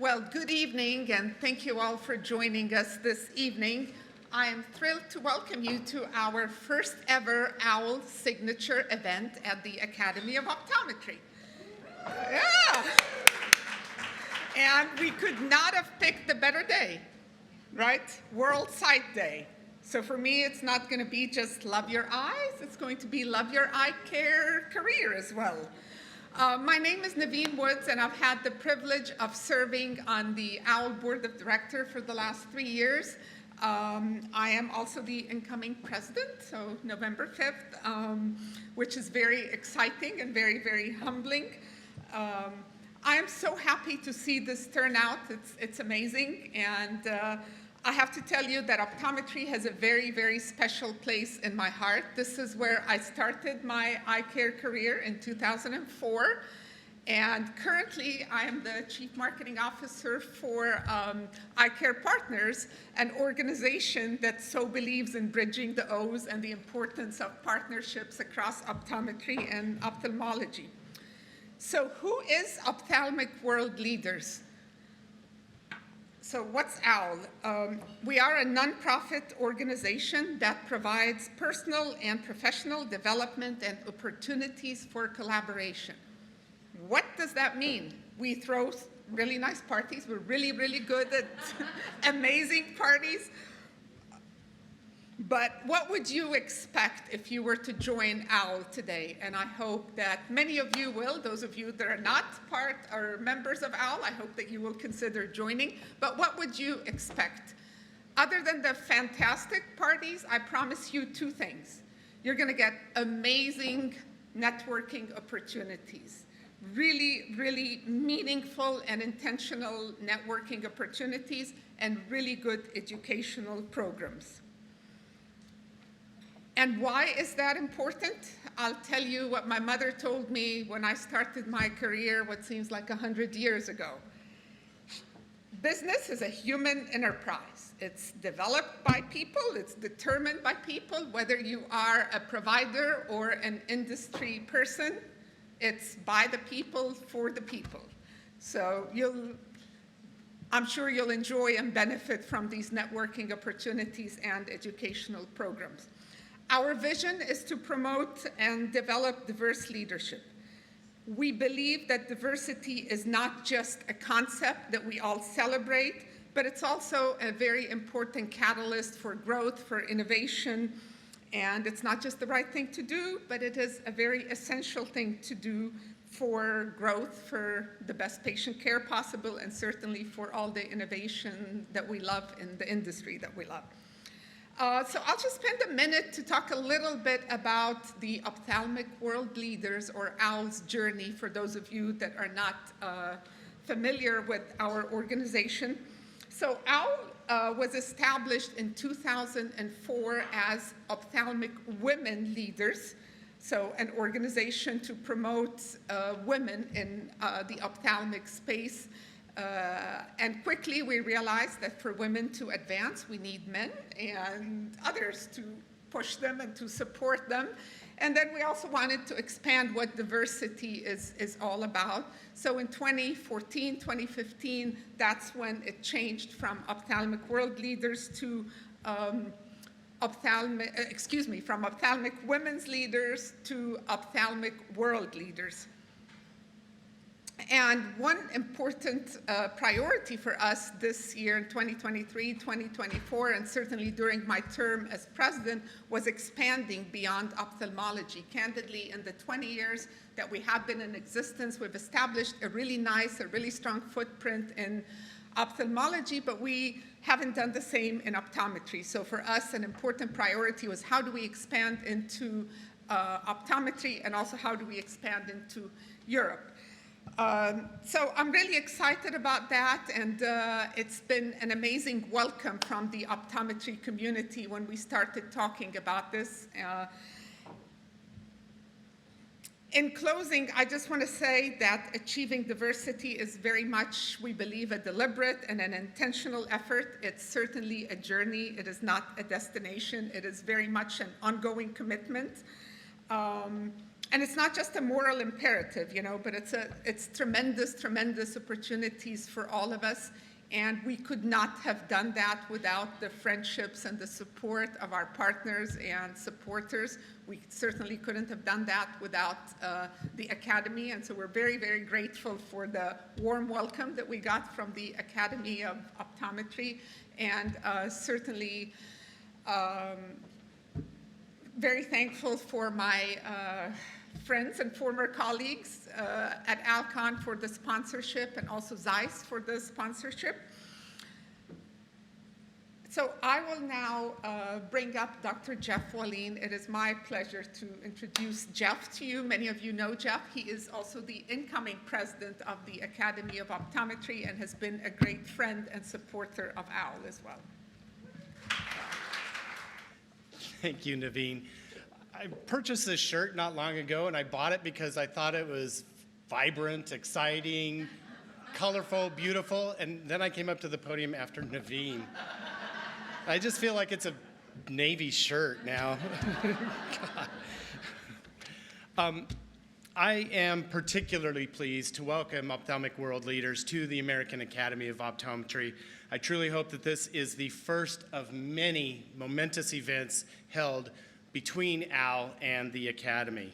Well, good evening, and thank you all for joining us this evening. I am thrilled to welcome you to our first ever OWL signature event at the Academy of Optometry. Yeah! And we could not have picked a better day, right? World Sight Day. So for me, it's not going to be just love your eyes, it's going to be love your eye care career as well. My name is Nivine Woods, and I've had the privilege of serving on the OWL Board of Directors for the last 3 years. I am also the incoming president, so November 5th, which is very exciting and very, very humbling. I am so happy to see this turnout. It's amazing, and I have to tell you that optometry has a very, very special place in my heart. This is where I started my eye care career in 2004. And currently, I am the Chief Marketing Officer for Eye Care Partners, an organization that so believes in bridging the O's and the importance of partnerships across optometry and ophthalmology. So who is Ophthalmic World Leaders? So what's OWL? We are a nonprofit organization that provides personal and professional development and opportunities for collaboration. What does that mean? We throw really nice parties. We're really, really good at amazing parties. But what would you expect if you were to join OWL today? And I hope that many of you will. Those of you that are not part or members of OWL, I hope that you will consider joining. But what would you expect? Other than the fantastic parties, I promise you two things. You're going to get amazing networking opportunities, really, really meaningful and intentional networking opportunities, and really good educational programs. And why is that important? I'll tell you what my mother told me when I started my career, what seems like 100 years ago. Business is a human enterprise. It's developed by people, it's determined by people, whether you are a provider or an industry person, it's by the people, for the people. So I'm sure you'll enjoy and benefit from these networking opportunities and educational programs. Our vision is to promote and develop diverse leadership. We believe that diversity is not just a concept that we all celebrate, but it's also a very important catalyst for growth, for innovation, and it's not just the right thing to do, but it is a very essential thing to do for growth, for the best patient care possible, and certainly for all the innovation that we love in the industry that we love. So I'll just spend a minute to talk a little bit about the Ophthalmic World Leaders, or OWL's journey, for those of you that are not familiar with our organization. So OWL was established in 2004 as Ophthalmic Women Leaders, so an organization to promote women in the ophthalmic space. And quickly we realized that for women to advance, we need men and others to push them and to support them. And then we also wanted to expand what diversity is all about. So in 2014, 2015, that's when it changed from Ophthalmic World Leaders to from Ophthalmic Women's Leaders to Ophthalmic World Leaders. And one important priority for us this year in 2023, 2024, and certainly during my term as president, was expanding beyond ophthalmology. Candidly, in the 20 years that we have been in existence, we've established a really nice, a really strong footprint in ophthalmology, but we haven't done the same in optometry. So for us, an important priority was how do we expand into optometry, and also how do we expand into Europe. So I'm really excited about that, and it's been an amazing welcome from the optometry community when we started talking about this. In closing, I just want to say that achieving diversity is very much, we believe, a deliberate and an intentional effort. It's certainly a journey. It is not a destination. It is very much an ongoing commitment. And it's not just a moral imperative, but it's tremendous opportunities for all of us. And we could not have done that without the friendships and the support of our partners and supporters. We certainly couldn't have done that without the Academy. And so we're very, very grateful for the warm welcome that we got from the Academy of Optometry. And certainly very thankful for my friends and former colleagues at Alcon for the sponsorship, and also Zeiss for the sponsorship. So I will now bring up Dr. Jeff Wallin. It is my pleasure to introduce Jeff to you. Many of you know Jeff. He is also the incoming president of the Academy of Optometry and has been a great friend and supporter of OWL as well. Thank you, Nivine. I purchased this shirt not long ago, and I bought it because I thought it was vibrant, exciting, colorful, beautiful, and then I came up to the podium after Nivine. I just feel like it's a Navy shirt now. I am particularly pleased to welcome ophthalmic world leaders to the American Academy of Optometry. I truly hope that this is the first of many momentous events held between OWL and the Academy.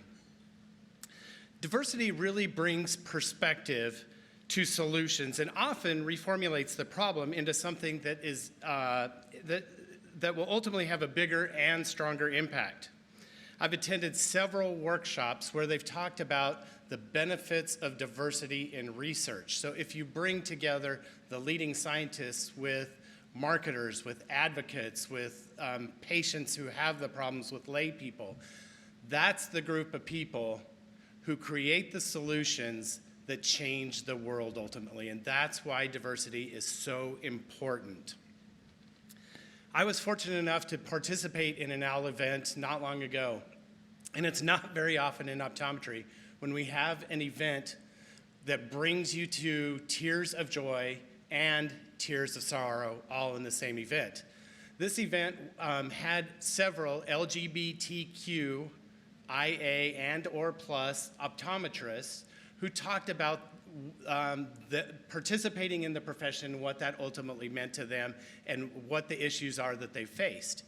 Diversity really brings perspective to solutions and often reformulates the problem into something that is that will ultimately have a bigger and stronger impact. I've attended several workshops where they've talked about the benefits of diversity in research. So if you bring together the leading scientists with marketers, with advocates, with patients who have the problems, with lay people, that's the group of people who create the solutions that change the world ultimately, and that's why diversity is so important. I was fortunate enough to participate in an OWL event not long ago, and it's not very often in optometry when we have an event that brings you to tears of joy and tears of sorrow all in the same event. This event had several LGBTQIA and or plus optometrists who talked about participating in the profession, what that ultimately meant to them, and what the issues are that they faced.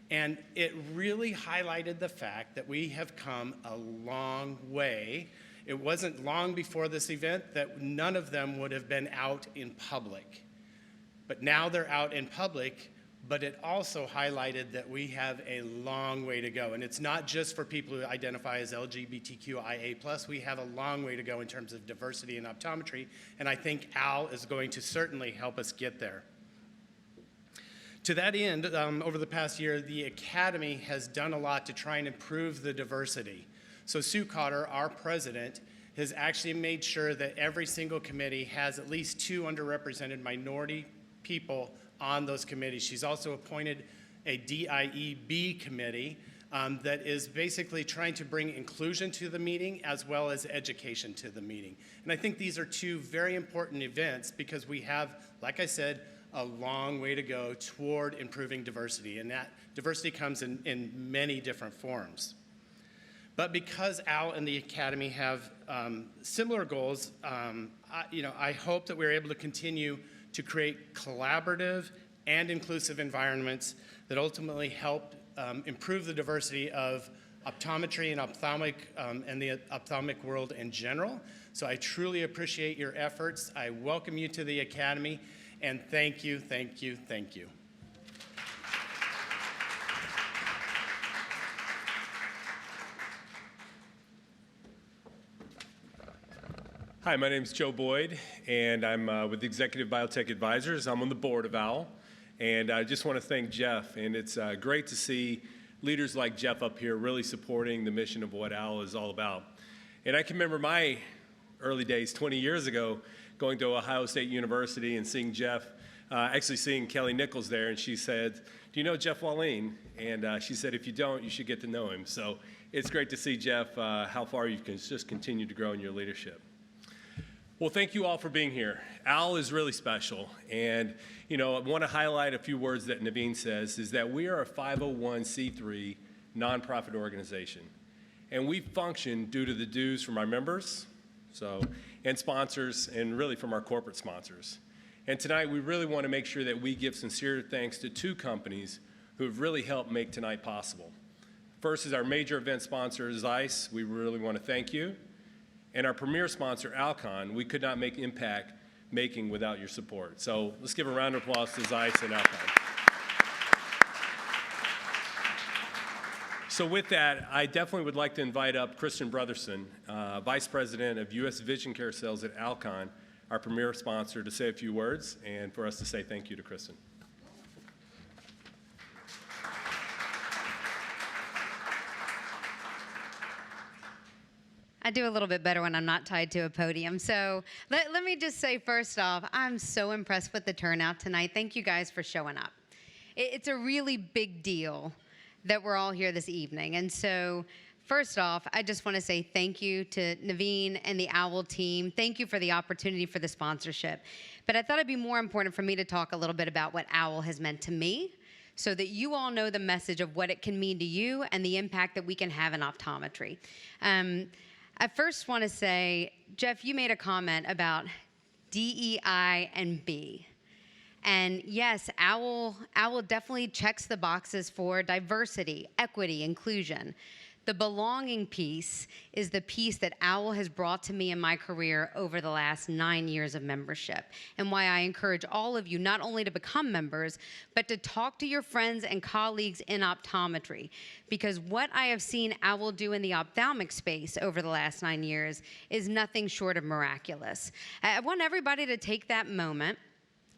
And it really highlighted the fact that we have come a long way. It wasn't long before this event that none of them would have been out in public. But now they're out in public, but it also highlighted that we have a long way to go. And it's not just for people who identify as LGBTQIA+. We have a long way to go in terms of diversity in optometry, and I think OWL is going to certainly help us get there. To that end, over the past year, the Academy has done a lot to try and improve the diversity. So Sue Cotter, our president, has actually made sure that every single committee has at least 2 underrepresented minority people on those committees. She's also appointed a DIEB committee that is basically trying to bring inclusion to the meeting as well as education to the meeting. And I think these are 2 very important events because we have, like I said, a long way to go toward improving diversity, and that diversity comes in many different forms. But because OWL and the Academy have similar goals, I hope that we're able to continue to create collaborative and inclusive environments that ultimately help improve the diversity of optometry and ophthalmic and the ophthalmic world in general. So I truly appreciate your efforts. I welcome you to the Academy, and thank you, thank you, thank you. Hi, my name is Joe Boyd, and I'm with Executive Biotech Advisors. I'm on the board of OWL, and I just want to thank Jeff, and it's great to see leaders like Jeff up here really supporting the mission of what OWL is all about. And I can remember my early days 20 years ago going to Ohio State University and seeing Jeff, actually seeing Kelly Nichols there, and she said, "Do you know Jeff Wallin?" And she said, "If you don't, you should get to know him." So it's great to see, Jeff, how far you can just continue to grow in your leadership. Well, thank you all for being here. OWL is really special, and I want to highlight a few words that Nivine says, is that we are a 501c3 nonprofit organization. And we function due to the dues from our members, and sponsors, and really from our corporate sponsors. And tonight, we really want to make sure that we give sincere thanks to two companies who have really helped make tonight possible. First is our major event sponsor, Zeiss. We really want to thank you. And our premier sponsor, Alcon. We could not make impact making without your support. So let's give a round of applause to Zeiss and Alcon. So with that, I definitely would like to invite up Kristen Brotherson, Vice President of U.S. Vision Care Sales at Alcon, our premier sponsor, to say a few words and for us to say thank you to Kristen. I do a little bit better when I'm not tied to a podium. So let me just say, first off, I'm so impressed with the turnout tonight. Thank you guys for showing up. It's a really big deal that we're all here this evening. And so first off, I just want to say thank you to Nivine and the OWL team. Thank you for the opportunity for the sponsorship. But I thought it'd be more important for me to talk a little bit about what OWL has meant to me, so that you all know the message of what it can mean to you and the impact that we can have in optometry. I first want to say, Jeff, you made a comment about DEI and B. And yes, OWL definitely checks the boxes for diversity, equity, inclusion. The belonging piece is the piece that OWL has brought to me in my career over the last 9 years of membership, and why I encourage all of you not only to become members, but to talk to your friends and colleagues in optometry. Because what I have seen OWL do in the ophthalmic space over the last 9 years is nothing short of miraculous. I want everybody to take that moment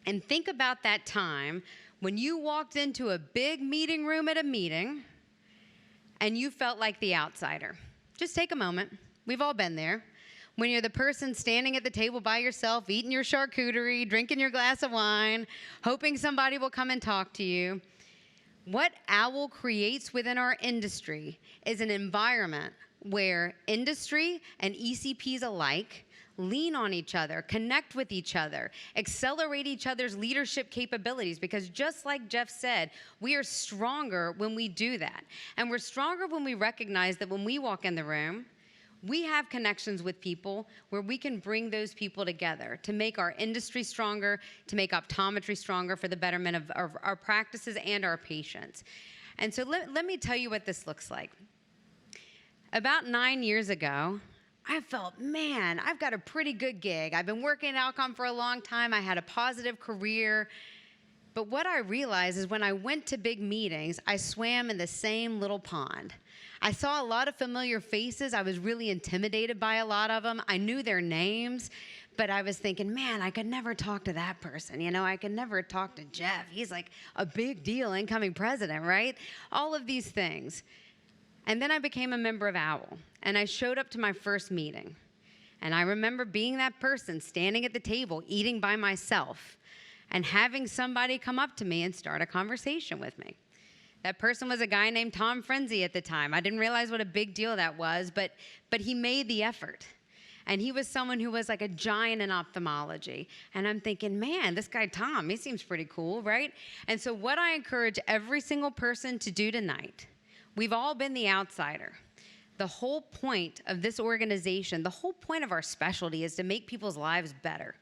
and think about that time when you walked into a big meeting room at a meeting and you felt like the outsider. Just take a moment. We've all been there. When you're the person standing at the table by yourself, eating your charcuterie, drinking your glass of wine, hoping somebody will come and talk to you. What OWL creates within our industry is an environment where industry and ECPs alike lean on each other, connect with each other, accelerate each other's leadership capabilities, because just like Jeff said, we are stronger when we do that. And we're stronger when we recognize that when we walk in the room, we have connections with people where we can bring those people together to make our industry stronger, to make optometry stronger for the betterment of our practices and our patients. And so let me tell you what this looks like. About 9 years ago, I felt, man, I've got a pretty good gig. I've been working at Alcon for a long time. I had a positive career. But what I realized is when I went to big meetings, I swam in the same little pond. I saw a lot of familiar faces. I was really intimidated by a lot of them. I knew their names, but I was thinking, man, I could never talk to that person. You know, I could never talk to Jeff. He's like a big deal, incoming president, right? All of these things. And then I became a member of OWL, and I showed up to my first meeting. And I remember being that person standing at the table, eating by myself, and having somebody come up to me and start a conversation with me. That person was a guy named Tom Frenzy at the time. I didn't realize what a big deal that was, but he made the effort. And he was someone who was like a giant in ophthalmology. And I'm thinking, man, this guy Tom, he seems pretty cool, right? And so what I encourage every single person to do tonight, we've all been the outsider. The whole point of this organization, the whole point of our specialty is to make people's lives better.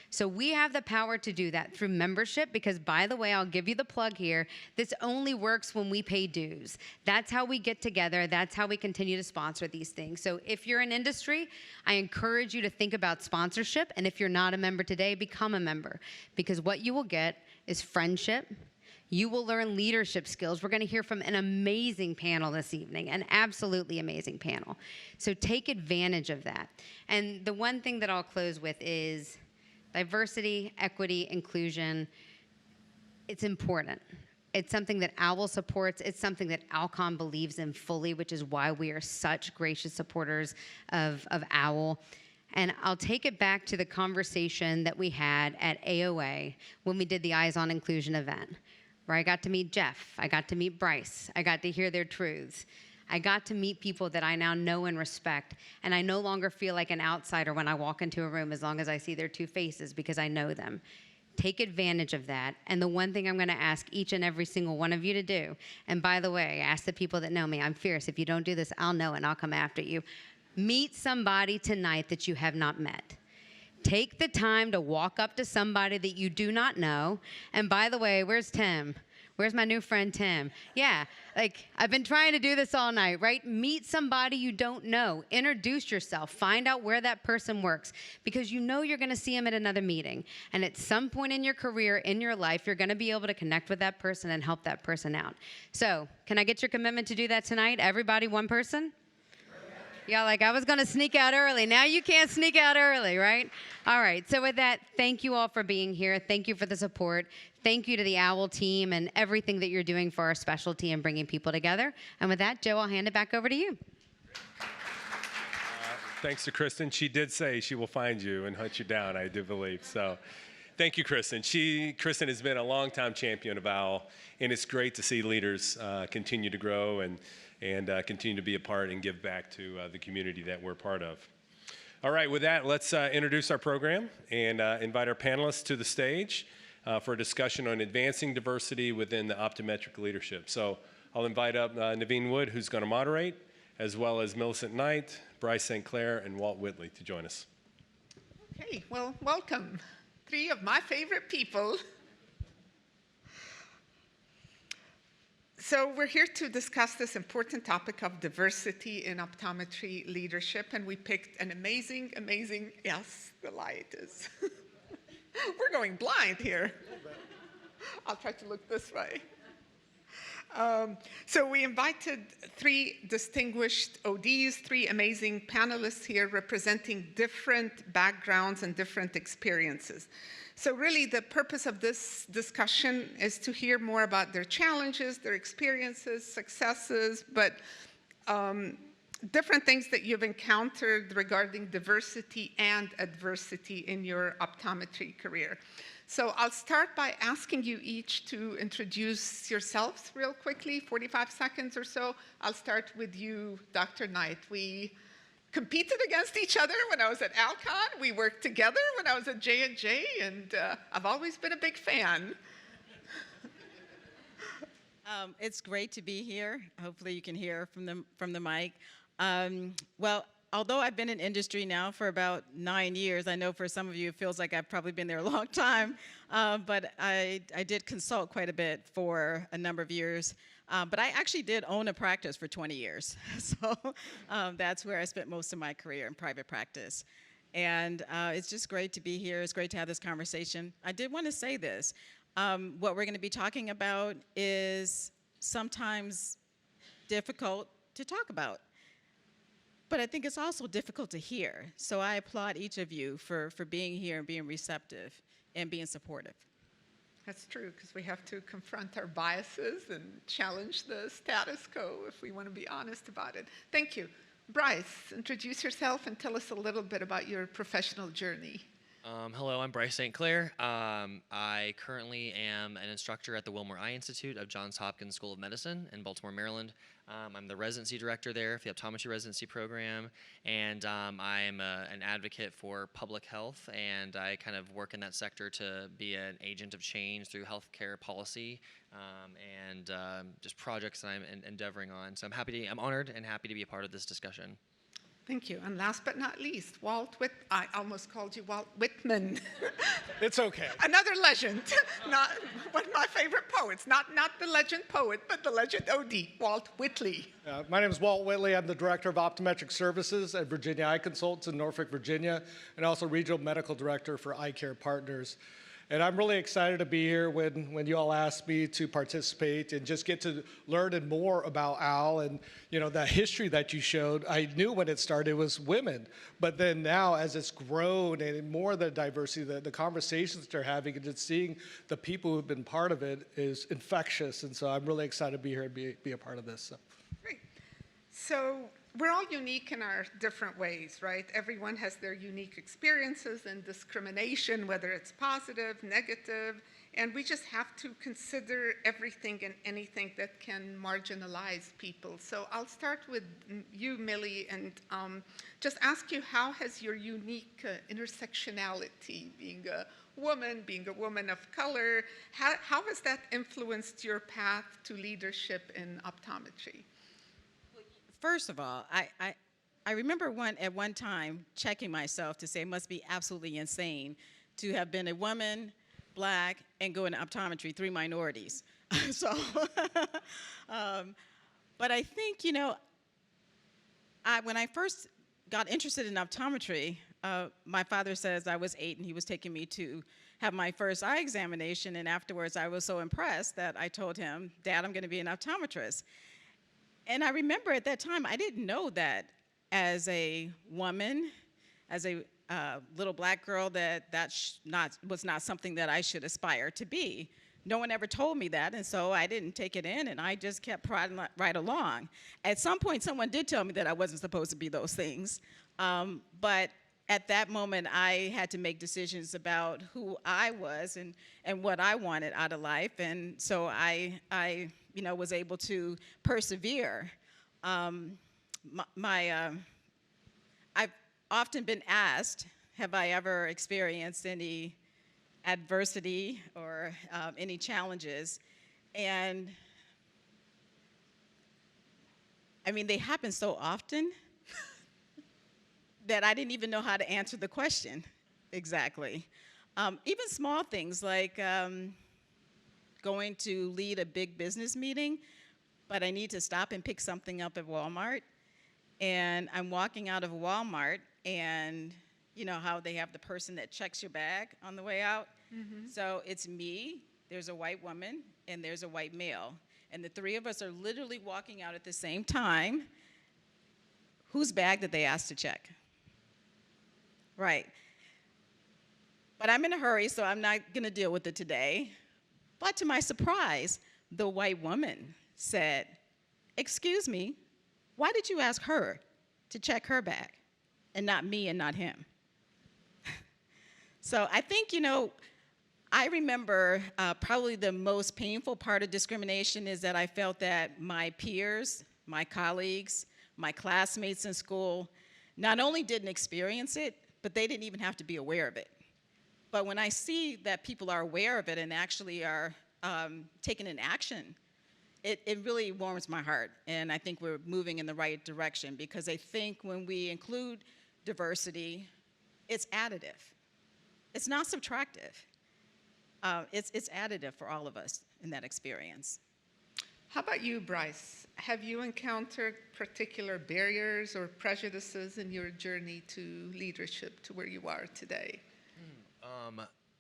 So we have the power to do that through membership, because, by the way, I'll give you the plug here, this only works when we pay dues. That's how we get together. That's how we continue to sponsor these things. So if you're in industry, I encourage you to think about sponsorship. And if you're not a member today, become a member, because what you will get is friendship. You will learn leadership skills. We're going to hear from an amazing panel this evening, an absolutely amazing panel. So take advantage of that. And the one thing that I'll close with is diversity, equity, inclusion. It's important. It's something that OWL supports. It's something that Alcon believes in fully, which is why we are such gracious supporters of OWL. And I'll take it back to the conversation that we had at AOA when we did the Eyes on Inclusion event, where I got to meet Jeff, I got to meet Bryce, I got to hear their truths. I got to meet people that I now know and respect, and I no longer feel like an outsider when I walk into a room as long as I see their two faces, because I know them. Take advantage of that. And the one thing I'm going to ask each and every single one of you to do, and by the way, ask the people that know me, I'm fierce. If you don't do this, I'll know and I'll come after you. Meet somebody tonight that you have not met. Take the time to walk up to somebody that you do not know. And by the way, where's Tim? Where's my new friend, Tim? Yeah, like I've been trying to do this all night, right? Meet somebody you don't know. Introduce yourself. Find out where that person works because you know you're going to see them at another meeting. And at some point in your career, in your life, you're going to be able to connect with that person and help that person out. So can I get your commitment to do that tonight? Everybody, one person? Yeah, like I was going to sneak out early. Now you can't sneak out early, right? All right. So with that, thank you all for being here. Thank you for the support. Thank you to the OWL team and everything that you're doing for our specialty and bringing people together. And with that, Joe, I'll hand it back over to you. Thanks to Kristen. She did say she will find you and hunt you down, I do believe. So thank you, Kristen. Kristen has been a longtime champion of OWL, and it's great to see leaders continue to grow and continue to be a part and give back to the community that we're part of. All right, with that, let's introduce our program and invite our panelists to the stage for a discussion on advancing diversity within the optometric leadership. So I'll invite up Nivine Woods, who's going to moderate, as well as Millicent Knight, Bryce St. Clair, and Walt Whitley to join us. Okay, well, welcome. Three of my favorite people. So we're here to discuss this important topic of diversity in optometry leadership, and we picked an amazing, yes, the light is, we're going blind here. I'll try to look this way. So we invited three distinguished ODs, three amazing panelists here representing different backgrounds and different experiences. So really the purpose of this discussion is to hear more about their challenges, their experiences, successes, but different things that you've encountered regarding diversity and adversity in your optometry career. So I'll start by asking you each to introduce yourselves real quickly, 45 seconds or so. I'll start with you, Dr. Knight. We competed against each other when I was at Alcon. We worked together when I was at J&J, and I've always been a big fan. It's great to be here. Hopefully you can hear from the mic. Well, although I've been in industry now for about 9 years, I know for some of you it feels like I've probably been there a long time, but I did consult quite a bit for a number of years. But I actually did own a practice for 20 years. So that's where I spent most of my career in private practice. And it's just great to be here. It's great to have this conversation. I did want to say this. What we're going to be talking about is sometimes difficult to talk about. But I think it's also difficult to hear. So I applaud each of you for being here and being receptive and being supportive. That's true, because we have to confront our biases and challenge the status quo if we want to be honest about it. Thank you. Bryce, introduce yourself and tell us a little bit about your professional journey. Hello, I'm Bryce St. Clair. I currently am an instructor at the Wilmer Eye Institute of Johns Hopkins School of Medicine in Baltimore, Maryland. I'm the residency director there for the optometry residency program, and I'm an advocate for public health, and I kind of work in that sector to be an agent of change through healthcare policy and just projects that I'm endeavoring on. So I'm honored and happy to be a part of this discussion. Thank you. And last but not least, I almost called you Walt Whitman. It's okay. Another legend, not one of my favorite poets, not the legend poet, but the legend OD, Walt Whitley. My name is Walt Whitley. I'm the Director of Optometric Services at Virginia Eye Consultants in Norfolk, Virginia, and also Regional Medical Director for Eye Care Partners. And I'm really excited to be here when you all asked me to participate and just get to learn more about OWL and, you know, the history that you showed. I knew when it started it was women, but then now as it's grown and more of the diversity, the conversations they're having and just seeing the people who've been part of it is infectious. And so I'm really excited to be here and be a part of this. So. Great. So we're all unique in our different ways, right? Everyone has their unique experiences and discrimination, whether it's positive, negative, and we just have to consider everything and anything that can marginalize people. So I'll start with you, Millie, and just ask you, how has your unique intersectionality, being a woman, being a woman of color. How has that influenced your path to leadership in optometry? First of all, I remember at one time checking myself to say it must be absolutely insane to have been a woman, Black, and go into optometry, 3 minorities. So, but I think, when I first got interested in optometry, my father says I was 8 and he was taking me to have my first eye examination, and afterwards I was so impressed that I told him, Dad, I'm going to be an optometrist. And I remember at that time, I didn't know that as a woman, as a little Black girl, that was not something that I should aspire to be. No one ever told me that, and so I didn't take it in, and I just kept plodding right along. At some point, someone did tell me that I wasn't supposed to be those things, but at that moment, I had to make decisions about who I was and what I wanted out of life, and so I was able to persevere. I've often been asked, have I ever experienced any adversity or any challenges? And I mean, they happen so often that I didn't even know how to answer the question exactly. Even small things like going to lead a big business meeting, but I need to stop and pick something up at Walmart. And I'm walking out of Walmart, and you know how they have the person that checks your bag on the way out? Mm-hmm. So it's me, there's a white woman, and there's a white male. And the 3 of us are literally walking out at the same time. Whose bag did they ask to check? Right. But I'm in a hurry, so I'm not going to deal with it today. But to my surprise, the white woman said, "Excuse me, why did you ask her to check her bag and not me and not him?" So I think, I remember probably the most painful part of discrimination is that I felt that my peers, my colleagues, my classmates in school not only didn't experience it, but they didn't even have to be aware of it. But when I see that people are aware of it and actually are taking an action, it really warms my heart. And I think we're moving in the right direction, because I think when we include diversity, it's additive. It's not subtractive. It's additive for all of us in that experience. How about you, Bryce? Have you encountered particular barriers or prejudices in your journey to leadership to where you are today?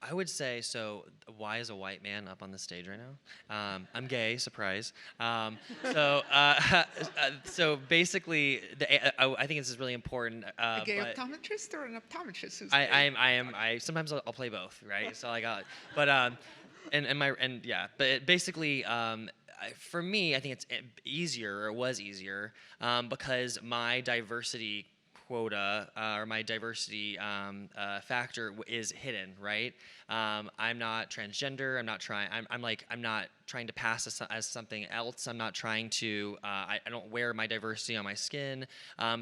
I would say, so why is a white man up on the stage right now? I'm gay, surprise. So basically, I think this is really important. A gay optometrist or an optometrist who's gay? Sometimes I'll play both, right? So I got, but basically, for me, I think it's easier, or was easier, because my diversity quota or my diversity factor is hidden, right? I'm not transgender. I'm not trying. I'm not trying to pass as something else. I'm not trying to. I don't wear my diversity on my skin.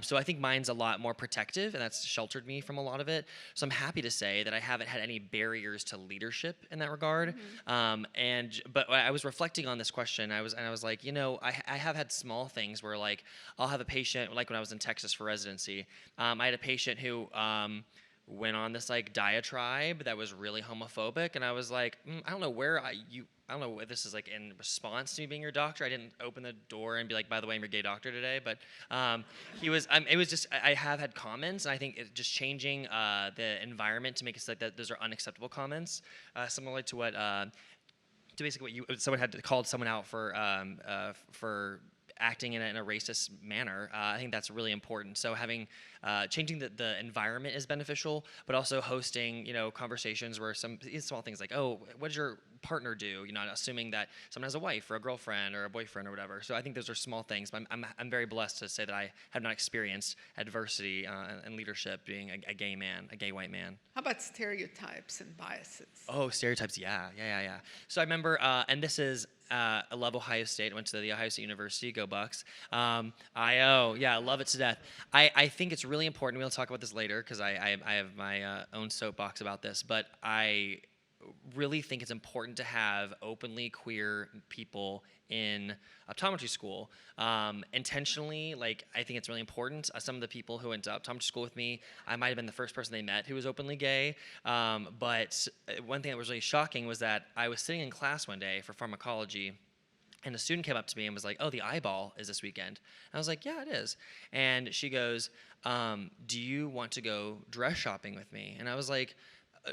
So I think mine's a lot more protective, and that's sheltered me from a lot of it. So I'm happy to say that I haven't had any barriers to leadership in that regard. Mm-hmm. But I was reflecting on this question. I was like, I have had small things where, like, I'll have a patient, like when I was in Texas for residency. I had a patient who went on this like diatribe that was really homophobic, and I was like, I don't know I don't know if this is like in response to me being your doctor. I didn't open the door and be like, by the way, I'm your gay doctor today. But it was just, I have had comments, and I think just changing the environment to make it so that those are unacceptable comments, similar to what, someone had called someone out for acting in a racist manner. I think that's really important. So changing the environment is beneficial, but also hosting, conversations where some small things like, oh, what is your partner do? You're not assuming that someone has a wife or a girlfriend or a boyfriend or whatever. So I think those are small things, but I'm very blessed to say that I have not experienced adversity in leadership being a gay man, a gay white man. How about stereotypes and biases? Oh, stereotypes, yeah. So I remember, and this is, I love Ohio State. I went to the Ohio State University, go Bucks. I love it to death. I think it's really important, we'll talk about this later because I have my own soapbox about this, but I really think it's important to have openly queer people in optometry school. Intentionally, like, I think it's really important. Some of the people who went to optometry school with me, I might have been the first person they met who was openly gay. But one thing that was really shocking was that I was sitting in class one day for pharmacology, and a student came up to me and was like, "Oh, the eyeball is this weekend." And I was like, "Yeah, it is." And she goes, "Do you want to go dress shopping with me?" And I was like,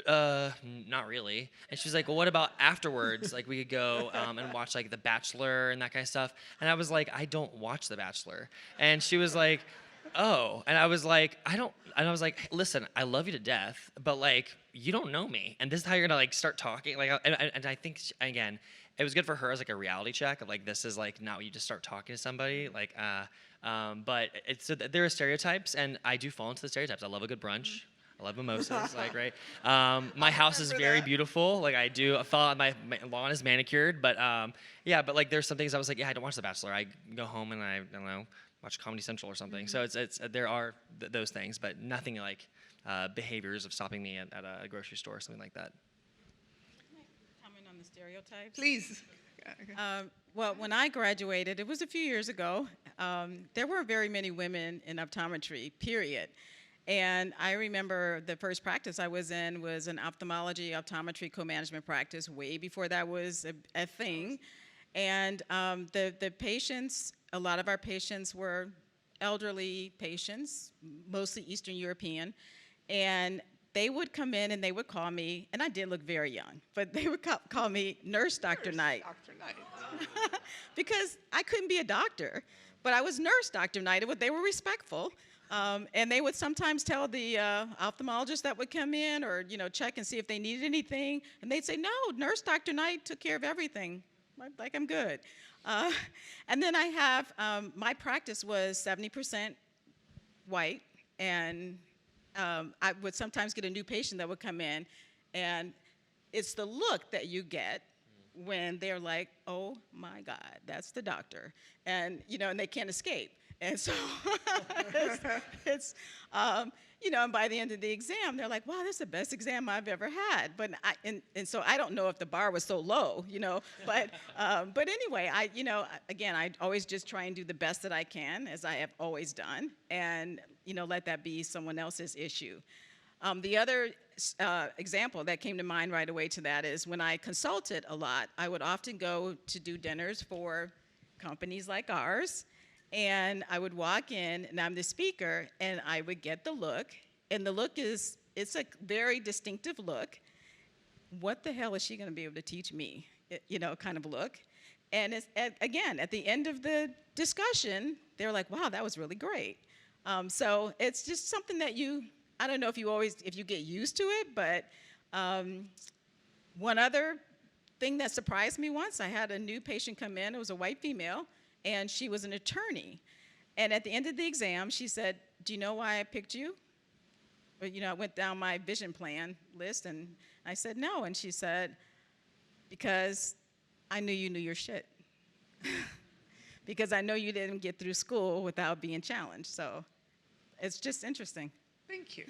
not really. And she's like, "Well, what about afterwards? Like, we could go and watch like The Bachelor and that kind of stuff." And I was like, "I don't watch The Bachelor." And she was like, "Oh." And I was like, "I don't." And I was like, "Listen, I love you to death, but like, you don't know me, and this is how you're gonna like start talking." Like, and I think again, it was good for her as like a reality check of like, this is like not what you just start talking to somebody. Like, but it's there are stereotypes, and I do fall into the stereotypes. I love a good brunch. I love mimosas, like, right? My house is very beautiful. Like, I thought my lawn is manicured, but yeah, but like, there's some things I was like, yeah, I don't watch The Bachelor. I go home and I don't know, watch Comedy Central or something. So there are those things, but nothing like behaviors of stopping me at a grocery store or something like that. Can I comment on the stereotypes? Please. Well, when I graduated, it was a few years ago, there weren't very many women in optometry, period. And I remember the first practice I was in was an optometry co-management practice way before that was a thing. And the patients, a lot of our patients were elderly patients, mostly Eastern European. And they would come in and they would call me, and I did look very young, but they would call me Nurse Dr. Knight. Dr. Knight. Because I couldn't be a doctor, but I was Nurse Dr. Knight. They were respectful. And they would sometimes tell the ophthalmologist that would come in or, check and see if they needed anything. And they'd say, "No, Nurse Dr. Knight took care of everything. Like, I'm good." And then I have, my practice was 70% white. And I would sometimes get a new patient that would come in. And it's the look that you get when they're like, "Oh, my God, that's the doctor." And, and they can't escape. And so it's and by the end of the exam, they're like, "Wow, that's the best exam I've ever had." But and so I don't know if the bar was so low, but anyway, again, I always just try and do the best that I can, as I have always done, and let that be someone else's issue. The other example that came to mind right away to that is when I consulted a lot, I would often go to do dinners for companies like ours. And I would walk in, and I'm the speaker, and I would get the look, and the look it's a very distinctive look. What the hell is she going to be able to teach me? Kind of look. And again, at the end of the discussion, they're like, "Wow, that was really great." So it's just something that I don't know if you get used to it, but one other thing that surprised me once, I had a new patient come in. It was a white female. And she was an attorney. And at the end of the exam, she said, "Do you know why I picked you?" Or, I went down my vision plan list, and I said, "No." And she said, "Because I knew you knew your shit." Because I know you didn't get through school without being challenged. So it's just interesting. Thank you.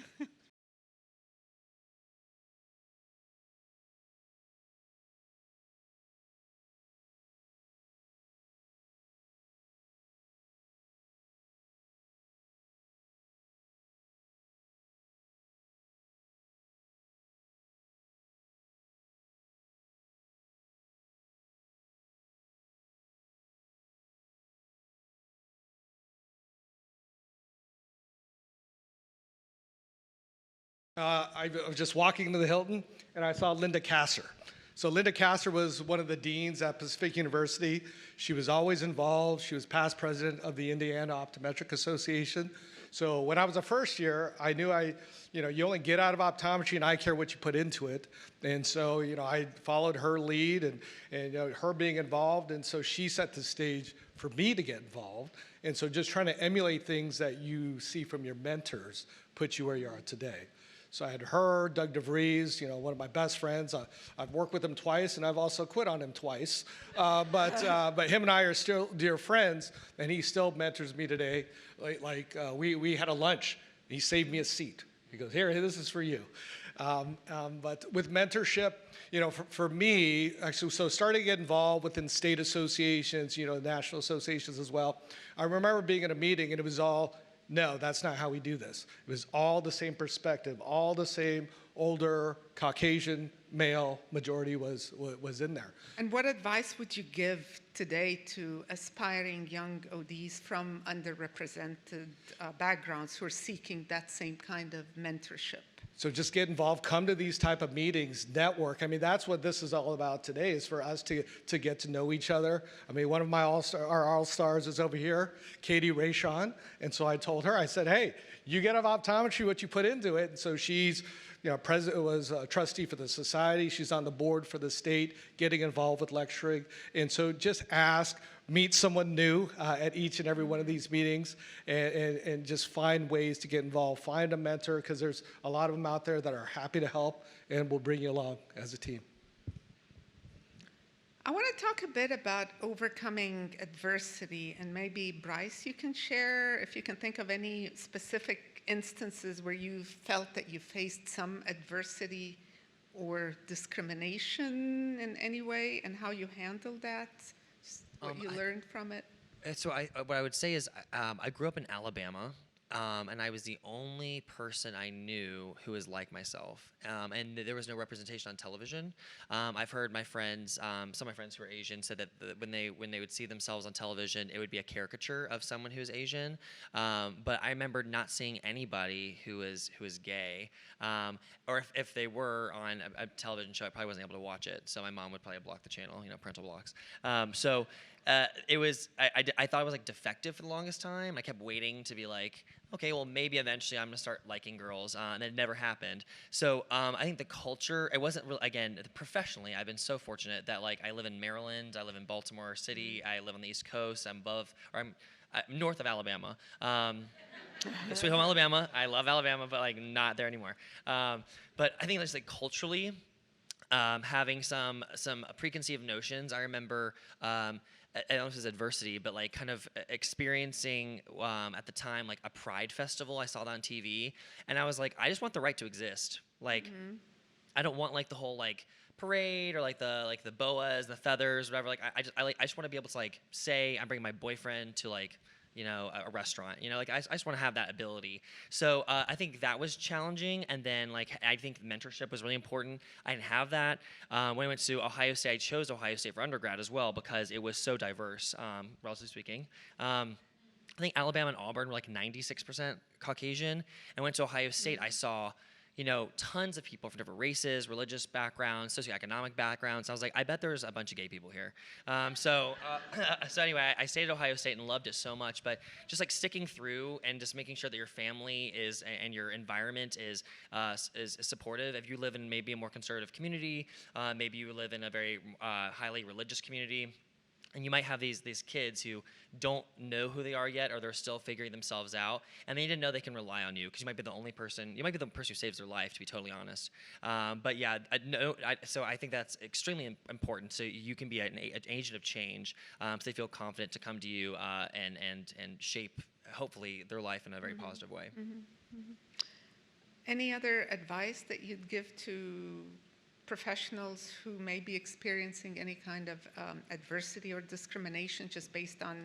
I was just walking into the Hilton, and I saw Linda Kasser. So Linda Kasser was one of the deans at Pacific University. She was always involved. She was past president of the Indiana Optometric Association. So when I was a first year, I knew you only get out of optometry and eye care what you put into it. And so, I followed her lead and her being involved. And so she set the stage for me to get involved. And so just trying to emulate things that you see from your mentors put you where you are today. So I had her, Doug DeVries, one of my best friends. I've worked with him twice, and I've also quit on him twice. But him and I are still dear friends, and he still mentors me today. We had a lunch. He saved me a seat. He goes, here, this is for you. But with mentorship, for me, actually, so starting to get involved within state associations, national associations as well. I remember being in a meeting, and it was all, no, that's not how we do this. It was all the same perspective, all the same older Caucasian male majority was in there. And what advice would you give today to aspiring young ODs from underrepresented backgrounds who are seeking that same kind of mentorship? So just get involved, come to these type of meetings, network. I mean, that's what this is all about today, is for us to get to know each other. I mean, one of our all-stars is over here, Katie Rayshon. And so I told her, I said, hey, you get out of optometry what you put into it. And so she's, president was a trustee for the society. She's on the board for the state, getting involved with lecturing. And so just ask, meet someone new at each and every one of these meetings, and just find ways to get involved. Find a mentor, because there's a lot of them out there that are happy to help and will bring you along as a team. I want to talk a bit about overcoming adversity, and maybe Bryce, you can share if you can think of any specific instances where you felt that you faced some adversity or discrimination in any way, and how you handled that, what you learned from it. So what I would say is I grew up in Alabama, and I was the only person I knew who was like myself, and there was no representation on television. I've heard my friends, some of my friends who are Asian, said that when they would see themselves on television, it would be a caricature of someone who's Asian. But I remember not seeing anybody who was gay, or if they were on a television show, I probably wasn't able to watch it. So my mom would probably block the channel, parental blocks. It was, I thought I was like defective for the longest time. I kept waiting to be like, okay, well maybe eventually I'm gonna start liking girls, and it never happened. So I think the culture, it wasn't really, again, professionally, I've been so fortunate that I live in Maryland, I live in Baltimore City, I live on the East Coast, I'm north of Alabama. Sweet home Alabama, I love Alabama, but not there anymore. But I think just culturally, having some preconceived notions. I remember, I don't know if it was adversity, but kind of experiencing at the time a pride festival. I saw that on TV, and I was like, I just want the right to exist. I don't want the whole parade or the boas, the feathers, whatever. I just want to be able to say I'm bringing my boyfriend to a restaurant. I just want to have that ability. So I think that was challenging, and then I think mentorship was really important. I didn't have that. When I went to Ohio State, I chose Ohio State for undergrad as well because it was so diverse, relatively speaking. I think Alabama and Auburn were 96% Caucasian. And went to Ohio State, I saw tons of people from different races, religious backgrounds, socioeconomic backgrounds. I was like, I bet there's a bunch of gay people here. So anyway, I stayed at Ohio State and loved it so much. But just sticking through and just making sure that your family is and your environment is supportive. If you live in maybe a more conservative community, maybe you live in a very highly religious community, and you might have these kids who don't know who they are yet, or they're still figuring themselves out, and they need to know they can rely on you, because you might be the person who saves their life, to be totally honest. But yeah, so I think that's extremely important, so you can be an agent of change, so they feel confident to come to you and shape, hopefully, their life in a very positive way. Any other advice that you'd give to professionals who may be experiencing any kind of adversity or discrimination just based on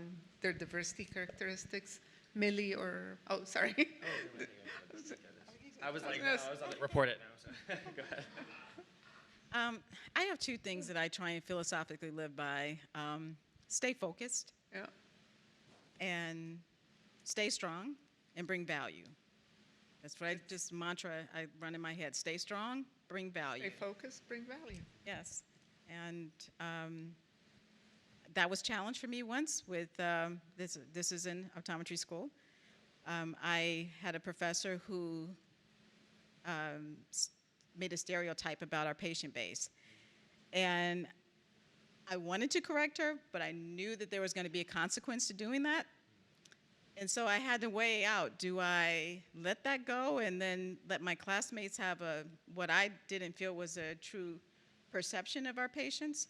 their diversity characteristics? Millie or, oh, sorry. I was report it now, so go ahead. I have two things that I try and philosophically live by. Stay focused. Yeah. And stay strong and bring value. That's what mantra I run in my head. Stay strong, bring value. Stay focused, bring value. Yes. And that was challenged for me once with, this is in optometry school. I had a professor who made a stereotype about our patient base. And I wanted to correct her, but I knew that there was going to be a consequence to doing that. And so I had to weigh out, do I let that go and then let my classmates have what I didn't feel was a true perception of our patients?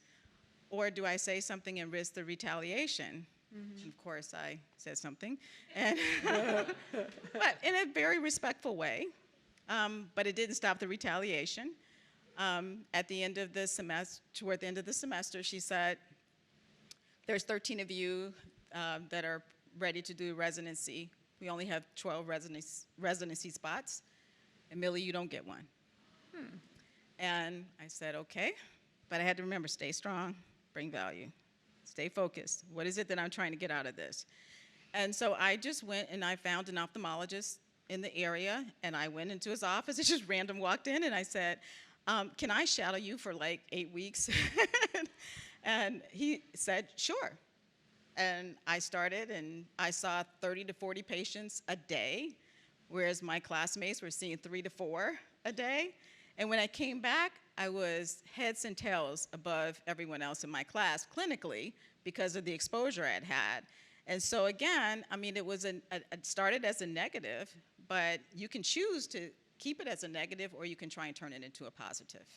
Or do I say something and risk the retaliation? Mm-hmm. Of course, I said something, and but in a very respectful way. But it didn't stop the retaliation. At the end of the semester, toward the end of the semester, she said, "There's 13 of you that are ready to do residency. We only have 12 residency spots, and Millie, you don't get one." And I said, "Okay," but I had to remember: stay strong, bring value, stay focused. What is it that I'm trying to get out of this? And so I just went and I found an ophthalmologist in the area, and I went into his office. It just random walked in, and I said, "Can I shadow you for like 8 weeks?" And he said, "Sure." And I started, and I saw 30 to 40 patients a day, whereas my classmates were seeing 3 to 4 a day. And when I came back, I was heads and tails above everyone else in my class clinically because of the exposure I'd had. And so again, I mean, it started as a negative, but you can choose to keep it as a negative, or you can try and turn it into a positive.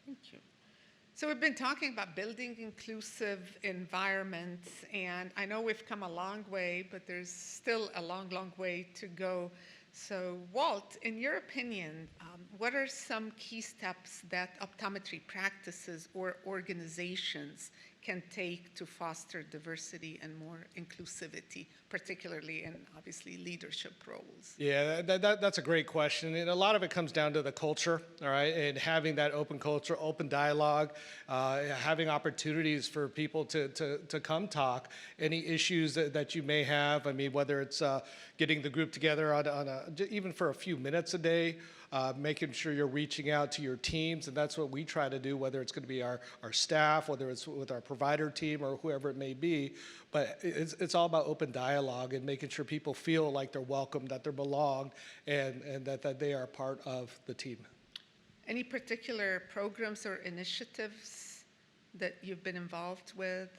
Thank you. So we've been talking about building inclusive environments, and I know we've come a long way, but there's still a long, long way to go. So Walt, in your opinion, what are some key steps that optometry practices or organizations can take to foster diversity and more inclusivity, particularly in, obviously, leadership roles? Yeah, that's a great question. And a lot of it comes down to the culture, all right, and having that open culture, open dialogue, having opportunities for people to come talk, any issues that you may have. I mean, whether it's getting the group together even for a few minutes a day, making sure you're reaching out to your teams, and that's what we try to do, whether it's going to be our staff, whether it's with our provider team or whoever it may be. But it's all about open dialogue and making sure people feel like they're welcome, that they belong, and that they are part of the team. Any particular programs or initiatives that you've been involved with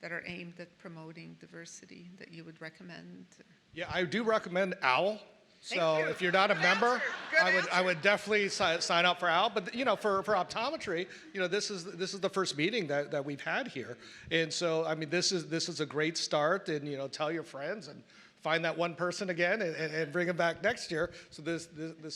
that are aimed at promoting diversity that you would recommend? Yeah, I do recommend OWL. So Thank you. if you're not a Good member, answer. Good I would definitely sign up for OWL. But you know, for optometry, you know, this is the first meeting that we've had here, and so I mean, this is a great start. And you know, tell your friends and find that one person again and bring them back next year. So this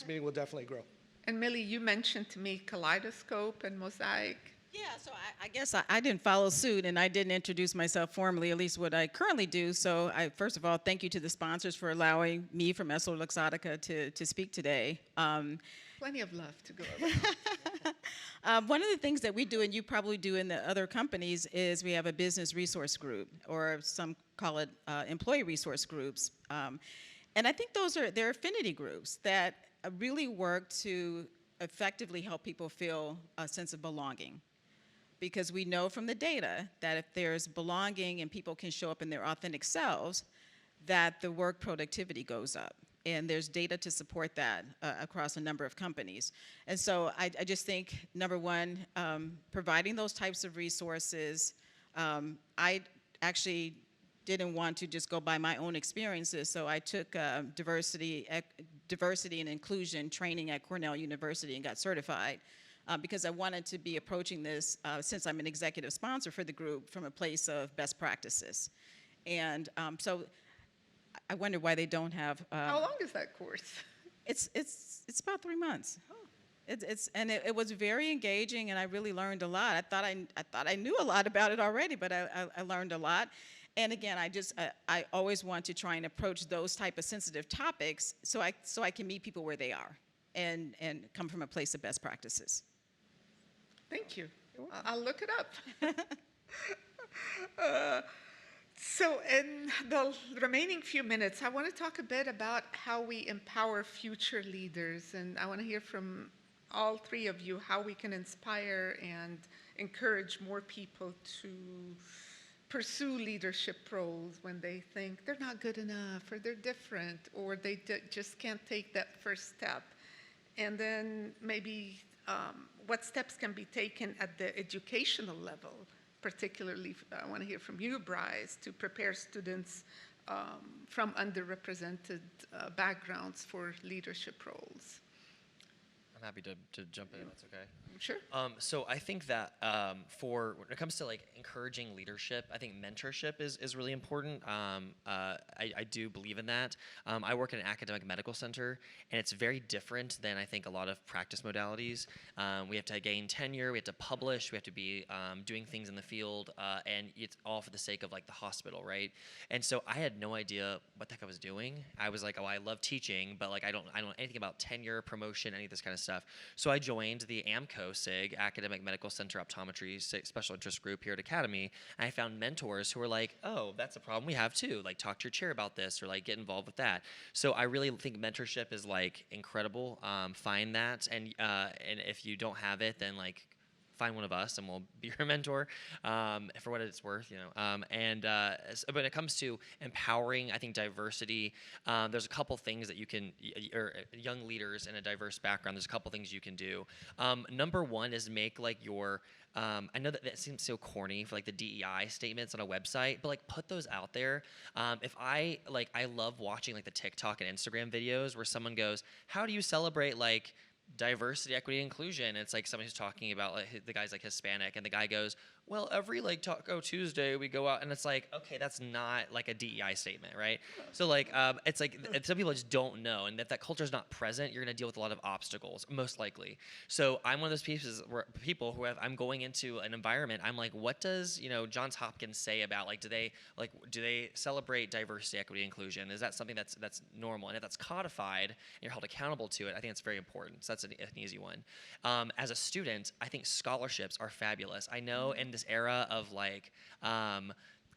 meeting will definitely grow. And Millie, you mentioned to me Kaleidoscope and Mosaic. Yeah, so I guess I didn't follow suit, and I didn't introduce myself formally, at least what I currently do. So first of all, thank you to the sponsors for allowing me from EssilorLuxottica to speak today. Plenty of love to go around. One of the things that we do, and you probably do in the other companies, is we have a business resource group, or some call it employee resource groups. And I think they're affinity groups that really work to effectively help people feel a sense of belonging. Because we know from the data that if there's belonging and people can show up in their authentic selves, that the work productivity goes up. And there's data to support that across a number of companies. And so I just think, number one, providing those types of resources. I actually didn't want to just go by my own experiences, so I took diversity and inclusion training at Cornell University and got certified. Because I wanted to be approaching this, since I'm an executive sponsor for the group, from a place of best practices. And so I wonder why they don't have. How long is that course? It's about 3 months. Oh. It was very engaging, and I really learned a lot. I thought I knew a lot about it already, but I learned a lot. And again, I always want to try and approach those type of sensitive topics so I can meet people where they are and come from a place of best practices. Thank you. I'll look it up. So in the remaining few minutes, I want to talk a bit about how we empower future leaders. And I want to hear from all three of you how we can inspire and encourage more people to pursue leadership roles when they think they're not good enough or they're different or they just can't take that first step. And then maybe what steps can be taken at the educational level, particularly, I want to hear from you, Bryce, to prepare students from underrepresented backgrounds for leadership roles. I'm happy to jump in, if that's okay. Sure. So I think that for when it comes to like encouraging leadership, I think mentorship is really important. I do believe in that. I work in an academic medical center, and it's very different than I think a lot of practice modalities. We have to gain tenure, we have to publish, we have to be doing things in the field, and it's all for the sake of like the hospital, right? And so I had no idea what the heck I was doing. I was like, oh, I love teaching, but like I don't know anything about tenure, promotion, any of this kind of stuff. So I joined the AMCO SIG, Academic Medical Center Optometry Special Interest Group here at Academy, and I found mentors who were like, oh, that's a problem we have too. Like, talk to your chair about this, or like get involved with that. So I really think mentorship is like incredible. Find that, and if you don't have it, then like find one of us and we'll be your mentor for what it's worth, you know. But when it comes to empowering, I think diversity, there's a couple things that you can, or young leaders in a diverse background, there's a couple things you can do. Number one is make like your, I know that seems so corny for like the DEI statements on a website, but like put those out there. I love watching like the TikTok and Instagram videos where someone goes, how do you celebrate like diversity, equity, inclusion? It's like somebody who's talking about like the guy's like Hispanic, and the guy goes, well, every like Taco Tuesday we go out, and it's like, okay, that's not like a DEI statement, right? So like it's like some people just don't know, and if that culture is not present, you're gonna deal with a lot of obstacles, most likely. So I'm one of those people who I'm going into an environment, I'm like, what does, you know, Johns Hopkins say about like, do they celebrate diversity, equity, inclusion? Is that something that's normal? And if that's codified and you're held accountable to it, I think it's very important. So that's an easy one. As a student, I think scholarships are fabulous. I know in this era of like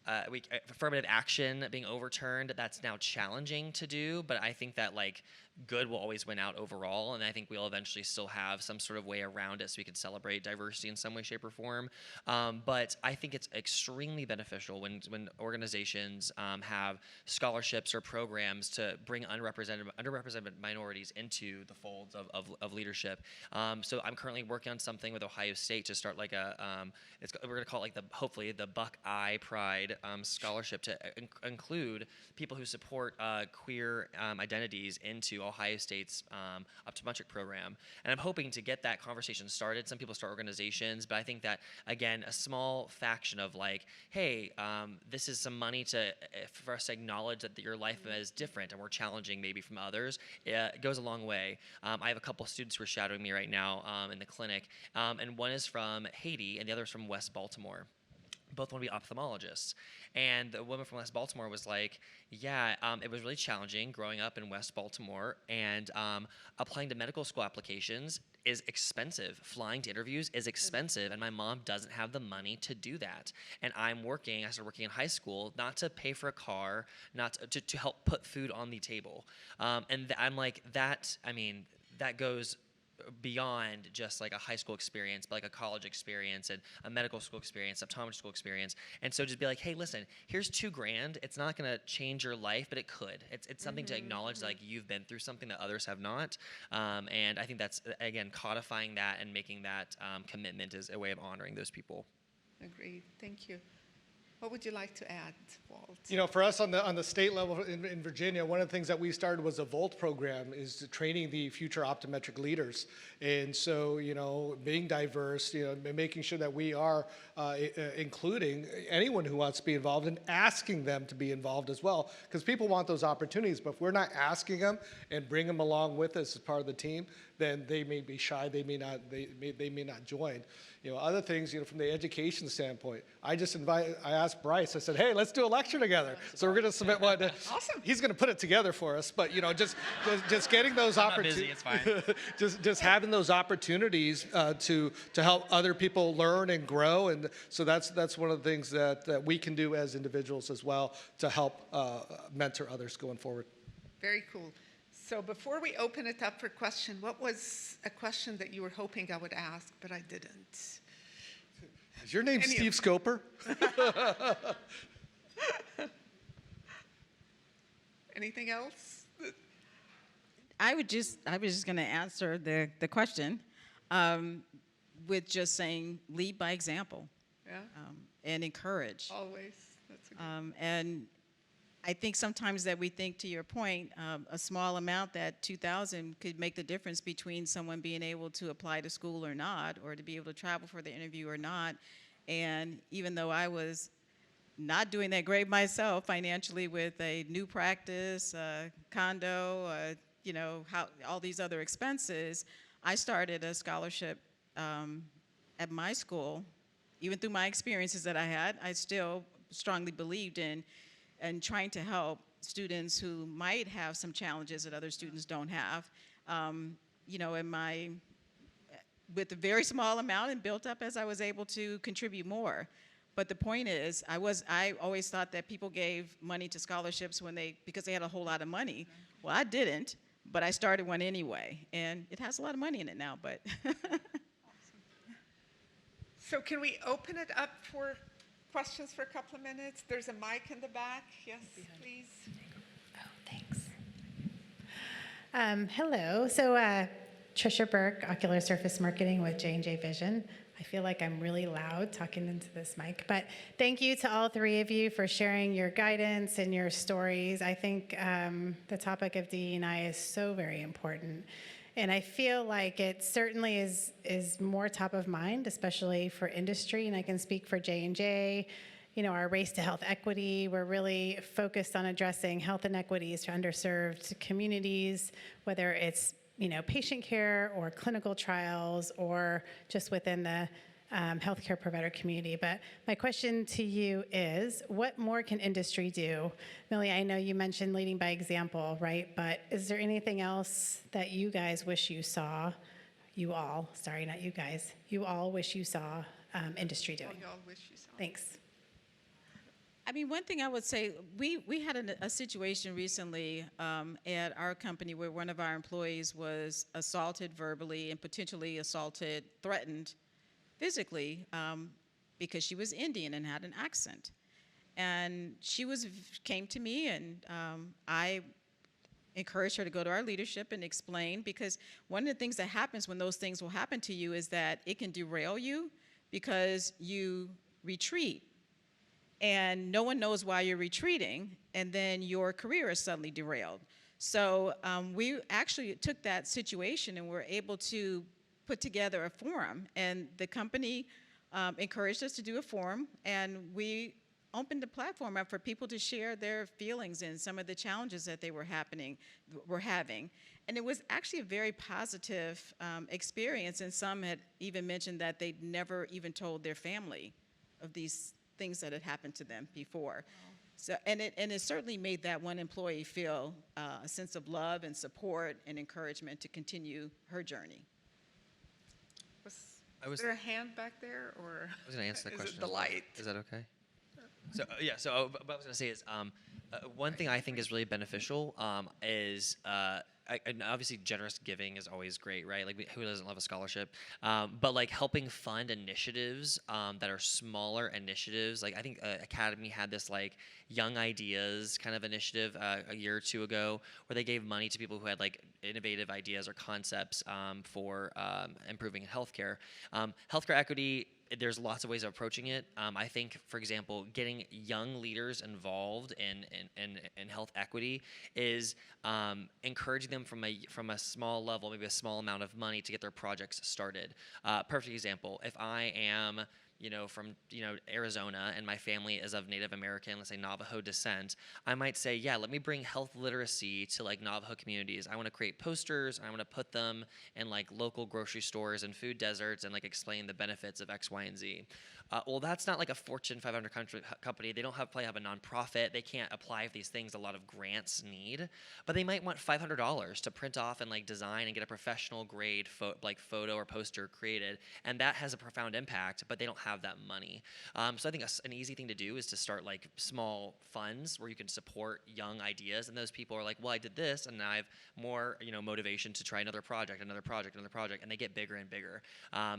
affirmative action being overturned, that's now challenging to do, but I think that like good will always win out overall, and I think we'll eventually still have some sort of way around it so we can celebrate diversity in some way, shape, or form. But I think it's extremely beneficial when organizations have scholarships or programs to bring underrepresented minorities into the folds of leadership. So I'm currently working on something with Ohio State to start like we're going to call it like hopefully the Buckeye Pride scholarship to include people who support queer identities into Ohio State's optometric program. And I'm hoping to get that conversation started. Some people start organizations, but I think that, again, a small faction of like, hey, this is some money for us to acknowledge that your life is different and we're challenging maybe from others, it goes a long way. I have a couple students who are shadowing me right now in the clinic, and one is from Haiti and the other is from West Baltimore. Both want to be ophthalmologists. And the woman from West Baltimore was like, yeah, it was really challenging growing up in West Baltimore, and applying to medical school applications is expensive. Flying to interviews is expensive, and my mom doesn't have the money to do that. And I started working in high school, not to pay for a car, not to help put food on the table. I'm like, that goes beyond just like a high school experience, but like a college experience and a medical school experience, optometry school experience. And so just be like, hey, listen, here's $2,000. It's not going to change your life, but it could. It's something to acknowledge that like you've been through something that others have not. And I think that's, again, codifying that and making that commitment is a way of honoring those people. Agreed. Thank you. What would you like to add, Walt? You know, for us on the state level in Virginia, one of the things that we started was a VOLT program, is training the future optometric leaders. And so, you know, being diverse, you know, making sure that we are including anyone who wants to be involved and asking them to be involved as well. Because people want those opportunities, but if we're not asking them and bring them along with us as part of the team, then they may be shy, they may not join. You know, other things, you know, from the education standpoint, I asked Bryce, I said, hey, let's do a lecture together. So we're gonna submit one. Awesome. He's gonna put it together for us, but you know, just getting those opportunities. I'm not busy, it's fine. just having those opportunities to help other people learn and grow, and so that's one of the things that we can do as individuals as well to help mentor others going forward. Very cool. So before we open it up for question, what was a question that you were hoping I would ask, but I didn't? Is your name Any Steve of- Scoper? Anything else? I was just going to answer the question with just saying lead by example Yeah, and encourage. always. That's a good. And I think sometimes that we think, to your point, a small amount, that $2,000 could make the difference between someone being able to apply to school or not, or to be able to travel for the interview or not. And even though I was not doing that great myself financially with a new practice, condo, how all these other expenses, I started a scholarship at my school. Even through my experiences that I had, I still strongly believed in and trying to help students who might have some challenges that other students don't have. With a very small amount, and built up as I was able to contribute more. But the point is, I always thought that people gave money to scholarships because they had a whole lot of money. Well, I didn't, but I started one anyway, and it has a lot of money in it now. But So can we open it up for questions for a couple of minutes? There's a mic in the back. Yes, please. Oh, thanks. Hello. So Trisha Burke, Ocular Surface Marketing with J&J Vision. I feel like I'm really loud talking into this mic, but thank you to all three of you for sharing your guidance and your stories. I think the topic of DE&I is so very important. And I feel like it certainly is more top of mind, especially for industry. And I can speak for J&J. Our race to health equity, we're really focused on addressing health inequities to underserved communities, whether it's patient care or clinical trials or just within the healthcare provider community. But my question to you is, what more can industry do? Millie, I know you mentioned leading by example, right? But is there anything else that you guys wish you saw, you all wish you saw industry doing? We all wish you saw. Thanks. I mean, one thing I would say, we had a situation recently at our company where one of our employees was assaulted verbally and potentially threatened physically because she was Indian and had an accent. And she came to me, and I encouraged her to go to our leadership and explain, because one of the things that happens when those things will happen to you is that it can derail you because you retreat. And no one knows why you're retreating, and then your career is suddenly derailed. So we actually took that situation and were able to put together a forum, and the company encouraged us to do a forum, and we opened the platform up for people to share their feelings and some of the challenges that they were having. And it was actually a very positive experience, and some had even mentioned that they'd never even told their family of these things that had happened to them before. So, and it certainly made that one employee feel a sense of love and support and encouragement to continue her journey. Is there a hand back there, or I was going to answer that is question. it the as well. light? Is that okay? So what I was going to say is one thing I think is really beneficial is and obviously generous giving is always great, right? Like who doesn't love a scholarship? But like helping fund initiatives that are smaller initiatives. Like I think Academy had this like Young Ideas kind of initiative a year or two ago, where they gave money to people who had like innovative ideas or concepts for improving healthcare. Healthcare equity, there's lots of ways of approaching it. I think, for example, getting young leaders involved in health equity is encouraging them from a small level, maybe a small amount of money to get their projects started. Perfect example, if I am from Arizona and my family is of Native American, let's say Navajo descent, I might say, yeah, let me bring health literacy to like Navajo communities. I want to create posters, and I want to put them in like local grocery stores and food deserts and like explain the benefits of X, Y, and Z. Well, that's not like a Fortune 500 company. They don't probably have a nonprofit. They can't apply for these things a lot of grants need, but they might want $500 to print off and like design and get a professional grade photo or poster created, and that has a profound impact, but they don't have that money. So I think an easy thing to do is to start like small funds where you can support young ideas, and those people are like, well, I did this, and now I have more motivation to try another project, and they get bigger and bigger.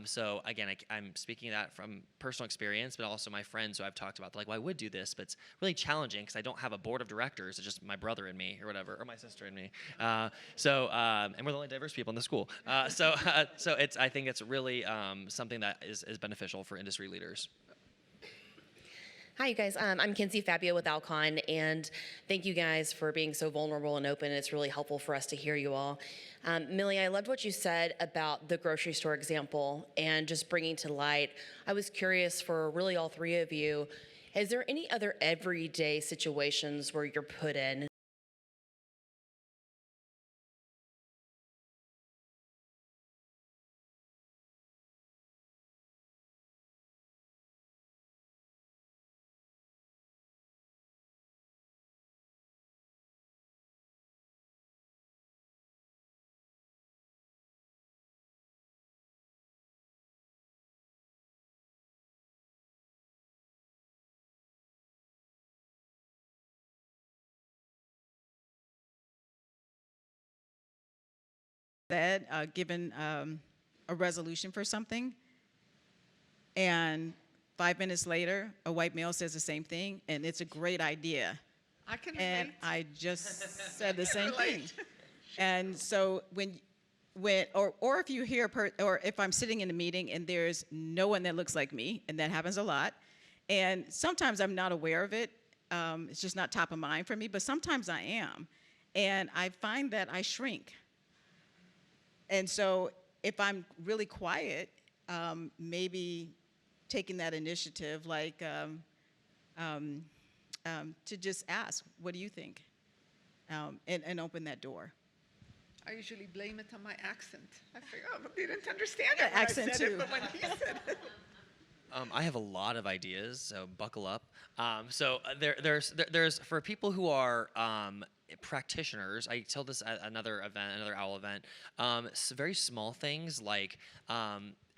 So again, I'm speaking of that from personal personal experience, but also my friends who I've talked about. They're like, well, I would do this, but it's really challenging because I don't have a board of directors. It's just my brother and me or whatever, or my sister and me. And we're the only diverse people in the school. So I think it's really something that is beneficial for industry leaders. Hi, you guys. I'm Kinsey Fabio with Alcon, and thank you guys for being so vulnerable and open. It's really helpful for us to hear you all. Millie, I loved what you said about the grocery store example and just bringing to light. I was curious for really all three of you, is there any other everyday situations where you're put in that given a resolution for something, and 5 minutes later, a white male says the same thing, and it's a great idea. I can And relate. I just said the same thing. Relate. And so or if you hear, or if I'm sitting in a meeting and there's no one that looks like me, and that happens a lot, and sometimes I'm not aware of it, it's just not top of mind for me, but sometimes I am. And I find that I shrink. And so if I'm really quiet, maybe taking that initiative, like to just ask, what do you think? And open that door. I usually blame it on my accent. I figure, oh, they didn't understand it when Accent I said too. it, but when he said it. I have a lot of ideas, so buckle up. There's for people who are practitioners. I tell this at another event, another OWL event. Very small things like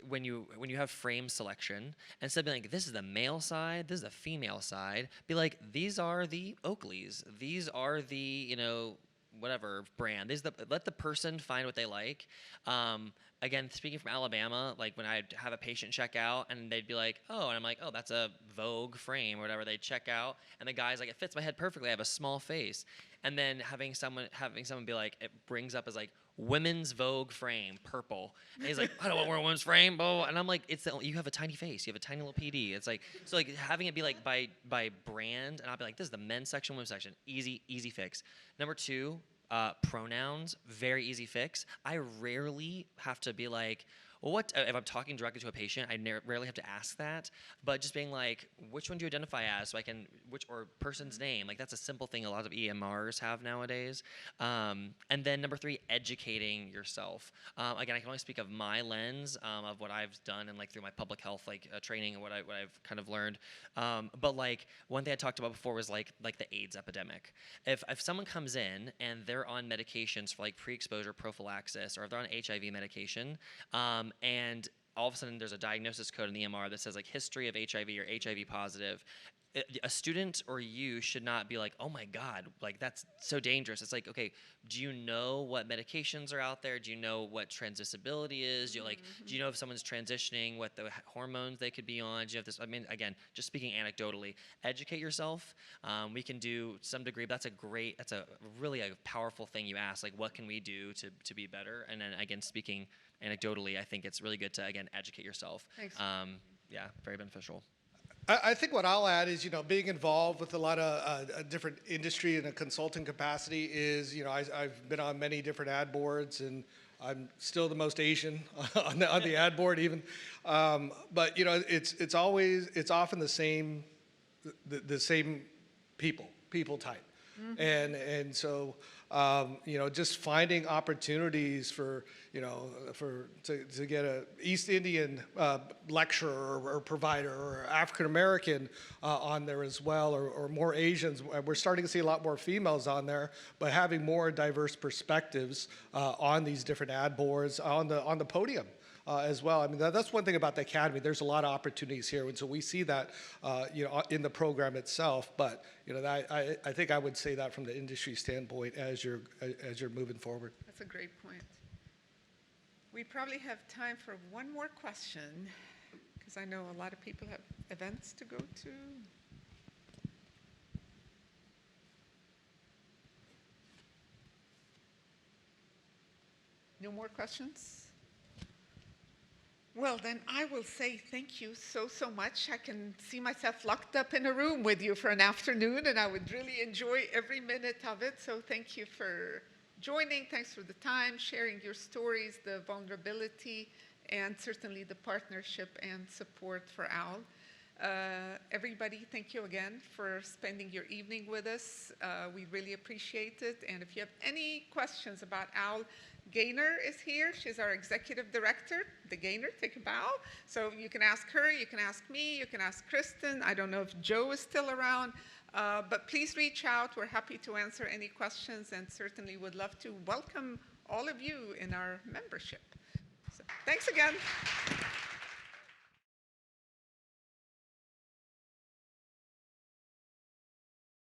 when you have frame selection, instead of being like, this is the male side, this is the female side, be like, these are the Oakleys, these are the whatever brand. Let the person find what they like. Again, speaking from Alabama, like when I'd have a patient check out and they'd be like, oh, and I'm like, oh, that's a Vogue frame or whatever. They'd check out and the guy's like, it fits my head perfectly. I have a small face. And then having someone be like, it brings up as like, women's Vogue frame, purple. And he's like, I don't want to wear a women's frame, blah. And I'm like, you have a tiny face. You have a tiny little PD. It's like, so like having it be like by brand, and I'll be like, this is the men's section, women's section. Easy fix. Number 2, pronouns, very easy fix. I rarely have to be like, well, what if I'm talking directly to a patient? I rarely have to ask that, but just being like, which one do you identify as, so I can or person's name. Like that's a simple thing a lot of EMRs have nowadays. And then number 3, educating yourself. Again, I can only speak of my lens of what I've done and like through my public health training and what I've kind of learned. But like one thing I talked about before was like the AIDS epidemic. If someone comes in and they're on medications for like pre-exposure prophylaxis, or if they're on HIV medication, and all of a sudden there's a diagnosis code in the EMR that says like history of HIV or HIV positive, a student or you should not be like, oh my God, like that's so dangerous. It's like, okay, do you know what medications are out there? Do you know what transmissibility is? Do you know if someone's transitioning, what the hormones they could be on? Do you have this? I mean, again, just speaking anecdotally, educate yourself. We can do some degree. That's a really powerful thing you ask. Like, what can we do to be better? And then again, speaking anecdotally, I think it's really good to again educate yourself. Thanks. Yeah, very beneficial. I think what I'll add is, being involved with a lot of different industry in a consulting capacity is, I've been on many different ad boards, and I'm still the most Asian on the ad board even. But it's often the same people type, and so just finding opportunities to get a East Indian lecturer or provider or African American on there as well, or more Asians. We're starting to see a lot more females on there, but having more diverse perspectives on these different ad boards on the podium. As well. I mean, that's one thing about the Academy. There's a lot of opportunities here, and so we see that, in the program itself. But I think I would say that from the industry standpoint as you're moving forward. That's a great point. We probably have time for one more question, because because I know a lot of people have events to go to. No more questions? Well, then I will say thank you so, so much. I can see myself locked up in a room with you for an afternoon, and I would really enjoy every minute of it. So thank you for joining. Thanks for the time, sharing your stories, the vulnerability, and certainly the partnership and support for OWL. Everybody, thank you again for spending your evening with us. We really appreciate it. And if you have any questions about OWL, Gaynor is here. She's our executive director. The Gaynor, take a bow. So you can ask her, you can ask me, you can ask Kristen. I don't know if Joe is still around, but please reach out. We're happy to answer any questions and certainly would love to welcome all of you in our membership. So, thanks again.